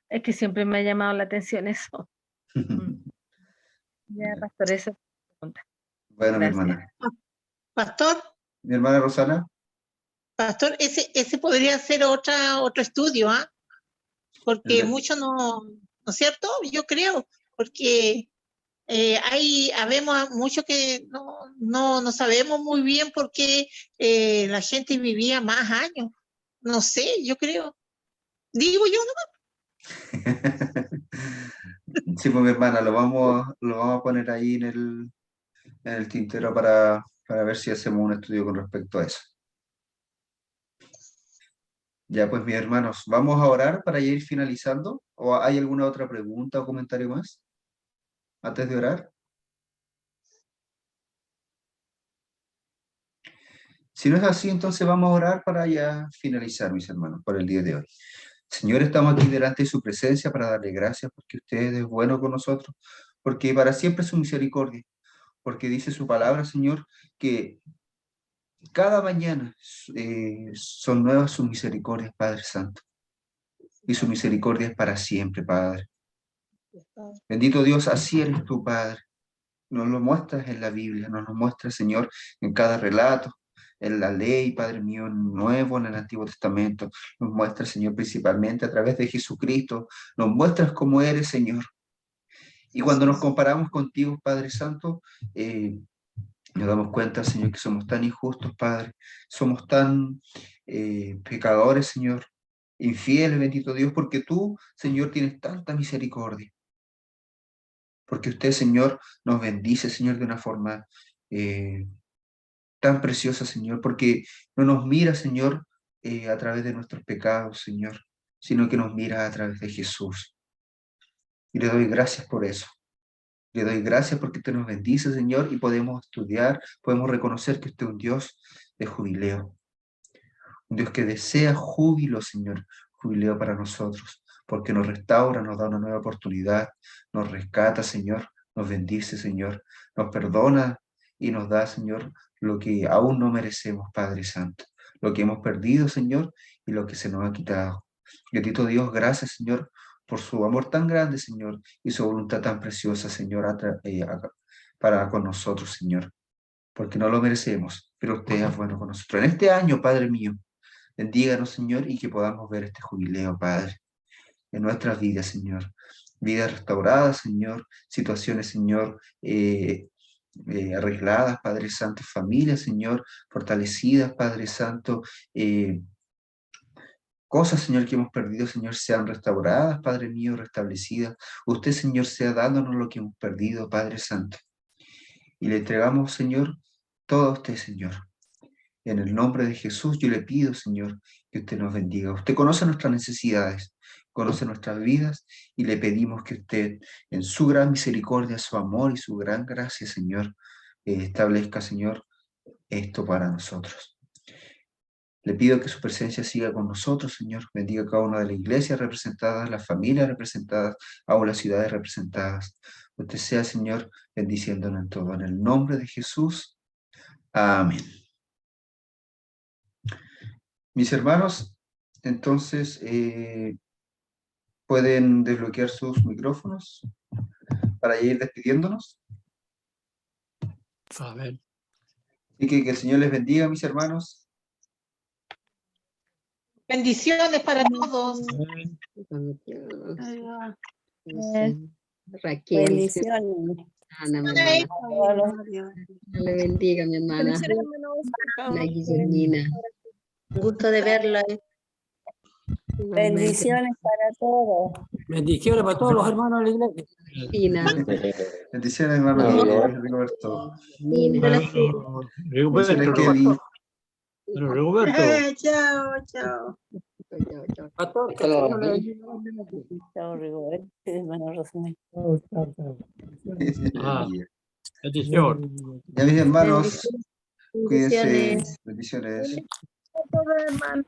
es que siempre me ha llamado la atención eso. Mm, Ya, pastor, eso es la pregunta. Bueno, Gracias. Pastor, mi hermana Rosana. pastor, ese podría ser otro estudio, ¿ah? Porque El- muchos ¿no es cierto? Yo creo, porque habemos mucho que no sabemos muy bien por qué la gente vivía más años. No sé, yo creo. Digo yo, Sí, pues mi hermana, lo vamos a poner ahí en el tintero para ver si hacemos un estudio con respecto a eso. Ya, pues mis hermanos, ¿vamos a orar para ya ir finalizando? ¿O hay alguna otra pregunta o comentario más antes de orar? Si no es así, entonces vamos a orar para ya finalizar, mis hermanos, por el día de hoy. Señor, estamos aquí delante de su presencia para darle gracias porque usted es bueno con nosotros, porque para siempre es su misericordia, porque dice su palabra, Señor, que cada mañana son nuevas sus misericordias, Padre Santo, y su misericordia es para siempre, Padre. no. Bendito Dios, así eres tú, Padre. Nos lo muestras en la Biblia, nos lo muestras, Señor, en cada relato, en la ley, Padre mío, en el Nuevo, en el Antiguo Testamento. Nos muestras, Señor, principalmente a través de Jesucristo. Nos muestras cómo eres, Señor. Y cuando nos comparamos contigo, Padre Santo, nos damos cuenta, Señor, que somos tan injustos, Padre. Somos tan pecadores, Señor. Infieles, bendito Dios, porque tú, Señor, tienes tanta misericordia. Porque usted, Señor, nos bendice, Señor, de una forma tan preciosa, Señor, porque no nos mira, Señor, a través de nuestros pecados, Señor, sino que nos mira a través de Jesús. Y le doy gracias por eso. Le doy gracias porque usted nos bendice, Señor, y podemos estudiar, podemos reconocer que usted es un Dios de jubileo, un Dios que desea júbilo, Señor, jubileo para nosotros, porque nos restaura, nos da una nueva oportunidad, nos rescata, Señor, nos bendice, Señor, nos perdona y nos da, Señor, lo que aún no merecemos, Padre Santo, lo que hemos perdido, Señor, y lo que se nos ha quitado. Bendito Dios, gracias, Señor, por su amor tan grande, Señor, y su voluntad tan preciosa, Señor, para con nosotros, Señor, porque no lo merecemos, pero usted es bueno con nosotros. En este año, Padre mío, bendíganos, Señor, y que podamos ver este jubileo, Padre, en nuestras vidas, Señor. Vidas restauradas, Señor, situaciones, Señor, arregladas, Padre Santo, familias, Señor, fortalecidas, Padre Santo, cosas, Señor, que hemos perdido, Señor, sean restauradas, Padre mío, restablecidas. Usted, Señor, sea dándonos lo que hemos perdido, Padre Santo. Y le entregamos, Señor, todo a usted, Señor. En el nombre de Jesús yo le pido, Señor, que usted nos bendiga. Usted conoce nuestras necesidades, conoce nuestras vidas y le pedimos que usted, en su gran misericordia, su amor y su gran gracia, Señor, establezca, Señor, esto para nosotros. Le pido que su presencia siga con nosotros, Señor. Bendiga a cada una de las iglesias representadas, las familias representadas, aún las ciudades representadas. Usted sea, Señor, bendiciéndonos en todo. En el nombre de Jesús. Amén. Mis hermanos, entonces, pueden desbloquear sus micrófonos para ir despidiéndonos. Amén. Así que el Señor les bendiga, mis hermanos. Bendiciones para todos. Amén. Raquel, Bendiciones. Ana, mi Ay, hermana. Dios le bendiga, mi hermana. La Guillermina. Un gusto de verlo. Bendiciones para todos. Bendiciones para todos los hermanos de la iglesia. Fina. Bendiciones, hermano Rigoberto. Fina. Bendiciones, Rigoberto, Kelly. pero Rigoberto, Chao, chao. Pastor, que el Señor le bendiga. Chao, Rigoberto. Hermano Rosemary. Ah. bendición. Ya, mis hermanos, cuídense. Bendiciones. Bendiciones. A todos, hermano.